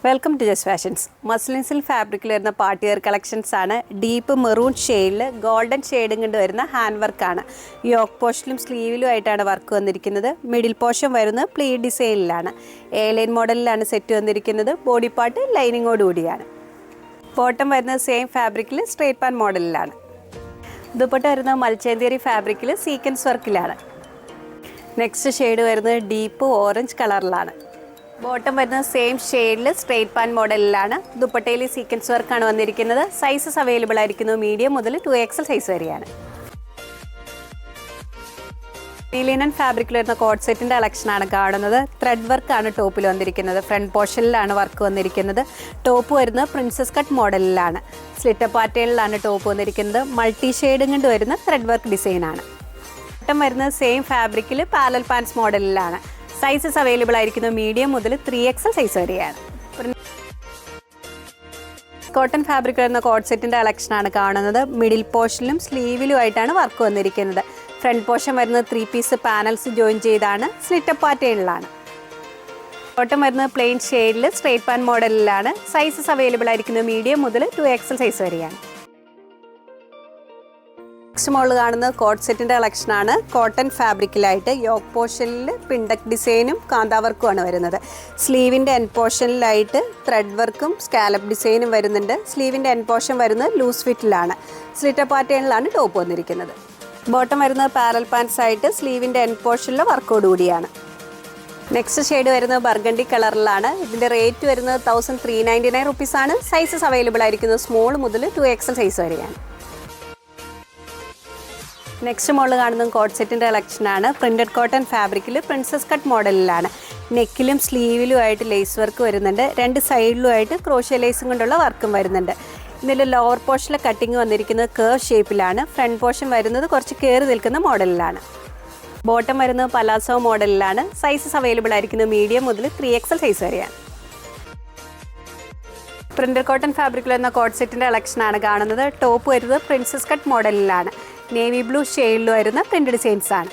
Welcome to just fashions. Muslin silk ഫാബ്രിക്കിൽ വരുന്ന party wear collections ആണ്. ഡീപ്പ് മെറൂൺ ഷെയ്ഡിൽ ഗോൾഡൻ ഷെയ്ഡും കൊണ്ട് വരുന്ന ഹാൻഡ് വർക്കാണ്. യോക്ക് പോഷനിലും സ്ലീവിലും ആയിട്ടാണ് വർക്ക് വന്നിരിക്കുന്നത്. മിഡിൽ പോർഷൻ വരുന്നത് പ്ലീറ്റ് ഡിസൈനിലാണ്. എ ലൈൻ മോഡലിലാണ് സെറ്റ് വന്നിരിക്കുന്നത്. ബോഡി പാർട്ട് ലൈനിങ്ങോട് കൂടിയാണ്. ബോട്ടം വരുന്നത് സെയിം ഫാബ്രിക്കിൽ സ്ട്രേറ്റ് പാൻ മോഡലിലാണ്. ദുപ്പട്ട വരുന്നത് മൽച്ചേന്തേരി ഫാബ്രിക്കിൽ സീക്വൻസ് വർക്കിലാണ്. നെക്സ്റ്റ് ഷെയ്ഡ് വരുന്നത് ഡീപ്പ് ഓറഞ്ച് കളറിലാണ്. ബോട്ടം വരുന്നത് സെയിം ഷെയ്ഡിൽ സ്ട്രേറ്റ് പാൻ മോഡലിലാണ്. ദുപ്പട്ടയിൽ സീക്വൻസ് വർക്കാണ് വന്നിരിക്കുന്നത്. സൈസസ് അവൈലബിൾ ആയിരിക്കുന്നു മീഡിയം മുതൽ 2XL സൈസ് വരെയാണ്. ലിനൻ ഫാബ്രിക്കിൽ വരുന്ന കോഡ് സെറ്റിൻ്റെ കളക്ഷനാണ് കാണുന്നത്. ത്രെഡ് വർക്കാണ് ടോപ്പിൽ വന്നിരിക്കുന്നത്. ഫ്രണ്ട് പോർഷനിലാണ് വർക്ക് വന്നിരിക്കുന്നത്. ടോപ്പ് വരുന്നത് പ്രിൻസസ് കട്ട് മോഡലിലാണ്. സ്ലിറ്റർ പാറ്റേണിലാണ് ടോപ്പ് വന്നിരിക്കുന്നത്. മൾട്ടി ഷെയ്ഡും കൊണ്ട് വരുന്ന ത്രെഡ് വർക്ക് ഡിസൈനാണ്. ബോട്ടം വരുന്നത് സെയിം ഫാബ്രിക്കിൽ പാരലൽ പാൻസ് മോഡലിലാണ്. സൈസസ് അവൈലബിൾ ആയിരിക്കുന്നു മീഡിയം മുതൽ 3XL സൈസ് വരെയാണ്. കോട്ടൺ ഫാബ്രിക് വരുന്ന കോഡ് സെറ്റിൻ്റെ കളക്ഷനാണ് കാണുന്നത്. മിഡിൽ പോർഷനിലും സ്ലീവിലും ആയിട്ടാണ് വർക്ക് വന്നിരിക്കുന്നത്. ഫ്രണ്ട് പോർഷൻ വരുന്നത് 3 പീസ് പാനൽസ് ജോയിൻ ചെയ്താണ്. സ്ലിറ്റർ പാറ്റേണിലാണ്. ബോട്ടം വരുന്നത് പ്ലെയിൻ ഷെയ്ഡിൽ സ്ട്രേറ്റ് പാൻ മോഡലിലാണ്. സൈസസ് അവൈലബിൾ ആയിരിക്കുന്നു മീഡിയം മുതൽ 2XL സൈസ് വരെയാണ്. നെക്സ്റ്റ് മോഡൽ കാണുന്നത് കോഡ് സെറ്റിൻ്റെ കളക്ഷനാണ്. കോട്ടൺ ഫാബ്രിക്കിലായിട്ട് യോക്ക് പോർഷനിൽ പിണ്ടക് ഡിസൈനും കാന്താവർക്കുമാണ് വരുന്നത്. സ്ലീവിൻ്റെ എൻ പോർഷനിലായിട്ട് ത്രെഡ് വർക്കും സ്കാലപ്പ് ഡിസൈനും വരുന്നുണ്ട്. സ്ലീവിൻ്റെ എൻ പോർഷൻ വരുന്നത് ലൂസ് ഫിറ്റിലാണ്. സ്ലിറ്റർ പാറ്റേണിലാണ് ടോപ്പ് വന്നിരിക്കുന്നത്. ബോട്ടം വരുന്നത് പാരൽ പാൻസ് ആയിട്ട് സ്ലീവിൻ്റെ എൻ പോർഷനിലെ വർക്കോടുകൂടിയാണ്. നെക്സ്റ്റ് ഷെയ്ഡ് വരുന്നത് ബർഗണ്ടി കളറിലാണ്. ഇതിൻ്റെ റേറ്റ് വരുന്നത് 1399 റുപ്പീസാണ്. സൈസസ് അവൈലബിൾ ആയിരിക്കുന്നത് സ്മോൾ മുതൽ 2XL സൈസ് വരെയാണ്. നെക്സ്റ്റ് മോഡൽ കാണുന്നത് കോഡ് സെറ്റിൻ്റെ കളക്ഷനാണ്. പ്രിൻറ്റഡ് കോട്ടൺ ഫാബ്രിക്കിൽ പ്രിൻസസ് കട്ട് മോഡലിലാണ്. നെക്കിലും സ്ലീവിലുമായിട്ട് ലേസ് വർക്ക് വരുന്നുണ്ട്. രണ്ട് സൈഡിലുമായിട്ട് ക്രോഷ്യ ലേസും കൊണ്ടുള്ള വർക്കും വരുന്നുണ്ട്. ഇതിൽ ലോവർ പോർഷനിലെ കട്ടിങ് വന്നിരിക്കുന്നത് കേർവ് ഷേപ്പിലാണ്. ഫ്രണ്ട് പോർഷൻ വരുന്നത് കുറച്ച് കയറി നിൽക്കുന്ന മോഡലിലാണ്. ബോട്ടം വരുന്നത് പലാസോ മോഡലിലാണ്. സൈസസ് അവൈലബിൾ ആയിരിക്കുന്നത് മീഡിയം മുതൽ 3XL സൈസ് വരെയാണ്. പ്രിൻറ്റഡ് കോട്ടൺ ഫാബ്രിക്കിൽ വരുന്ന കോഡ് സെറ്റിൻ്റെ കളക്ഷനാണ് കാണുന്നത്. ടോപ്പ് വരുന്നത് പ്രിൻസസ് കട്ട് മോഡലിലാണ്. നേവി ബ്ലൂ ഷെയ്ഡിൽ വരുന്ന പ്രിൻ്റ് ഡിസൈൻസ് ആണ്.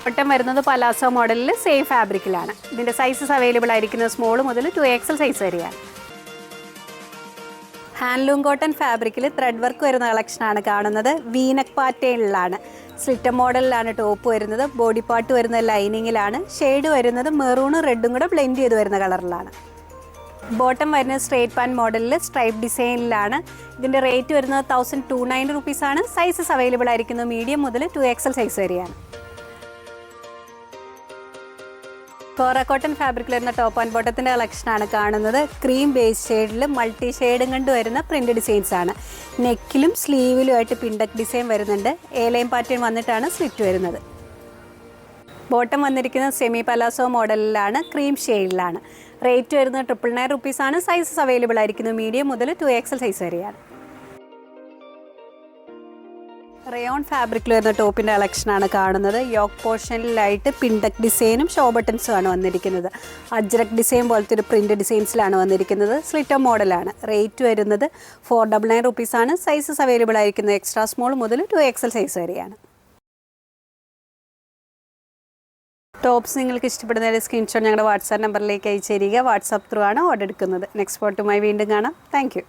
ബോട്ടം വരുന്നത് പലാസോ മോഡലിൽ സെയിം ഫാബ്രിക്കിലാണ്. ഇതിൻ്റെ സൈസസ് അവൈലബിൾ ആയിരിക്കുന്നത് സ്മോൾ മുതൽ 2XL സൈസ് വരെയാണ്. ഹാൻഡ്ലൂം കോട്ടൺ ഫാബ്രിക്കിൽ ത്രെഡ് വർക്ക് വരുന്ന കളക്ഷനാണ് കാണുന്നത്. വീനക്ക് പാറ്റേണിലാണ്. സ്ലിറ്റർ മോഡലിലാണ് ടോപ്പ് വരുന്നത്. ബോഡി പാർട്ട് വരുന്നത് ലൈനിങ്ങിലാണ്. ഷെയ്ഡ് വരുന്നത് മെറൂണും റെഡും കൂടെ ബ്ലെൻഡ് ചെയ്ത് വരുന്ന കളറിലാണ്. ബോട്ടം വരുന്നത് സ്ട്രേറ്റ് പാൻ മോഡലിൽ സ്ട്രൈപ്പ് ഡിസൈനിലാണ്. ഇതിൻ്റെ റേറ്റ് വരുന്നത് 1290 റുപ്പീസാണ്. സൈസസ് അവൈലബിൾ ആയിരിക്കുന്നത് മീഡിയം മുതൽ 2XL സൈസ് വരെയാണ്. കോറ കോട്ടൺ ഫാബ്രിക്കിൽ വരുന്ന ടോപ്പ് ആൻഡ് ബോട്ടത്തിൻ്റെ കളക്ഷനാണ് കാണുന്നത്. ക്രീം ബേസ് ഷെയ്ഡിൽ മൾട്ടി ഷെയ്ഡും കണ്ട് വരുന്ന പ്രിൻ്റ് ഡിസൈൻസ് ആണ്. നെക്കിലും സ്ലീവിലുമായിട്ട് പിണ്ടക് ഡിസൈൻ വരുന്നുണ്ട്. എ ലൈൻ പാറ്റേൺ വന്നിട്ടാണ് സ്ലിറ്റ് വരുന്നത്. ബോട്ടം വന്നിരിക്കുന്നത് സെമി പലാസോ മോഡലിലാണ്. ക്രീം ഷെയ്ഡിലാണ്. റേറ്റ് വരുന്നത് 999 റുപ്പീസാണ്. സൈസസ് അവൈലബിൾ ആയിരിക്കുന്നത് മീഡിയം മുതൽ 2XL സൈസ് വരെയാണ്. റയോൺ ഫാബ്രിക്കിൽ വരുന്ന ടോപ്പിൻ്റെ കളക്ഷനാണ് കാണുന്നത്. യോക്ക് പോർഷനിലായിട്ട് പിണ്ടക് ഡിസൈനും ഷോ ബട്ടൺസും ആണ് വന്നിരിക്കുന്നത്. അജ്രക് ഡിസൈൻ പോലത്തെ ഒരു പ്രിൻ്റ് ഡിസൈൻസിലാണ് വന്നിരിക്കുന്നത്. സ്ലിറ്റർ മോഡലാണ്. റേറ്റ് വരുന്നത് 499 റുപ്പീസാണ്. സൈസസ് അവൈലബിൾ ആയിരിക്കുന്നത് എക്സ്ട്രാ സ്മോൾ മുതൽ 2XL സൈസ് വരെയാണ്. ടോപ്സ് നിങ്ങൾക്ക് ഇഷ്ടപ്പെടുന്നതിൻ്റെ സ്ക്രീൻഷോട്ട് ഞങ്ങളുടെ വാട്സാപ്പ് നമ്പറിലേക്ക് അയച്ചു തരിക. വാട്സാപ്പ് ത്രൂ ആണ് ഓർഡർ എടുക്കുന്നത്. നെക്സ്റ്റ് ഫോട്ടുമായി വീണ്ടും കാണാം. Thank you.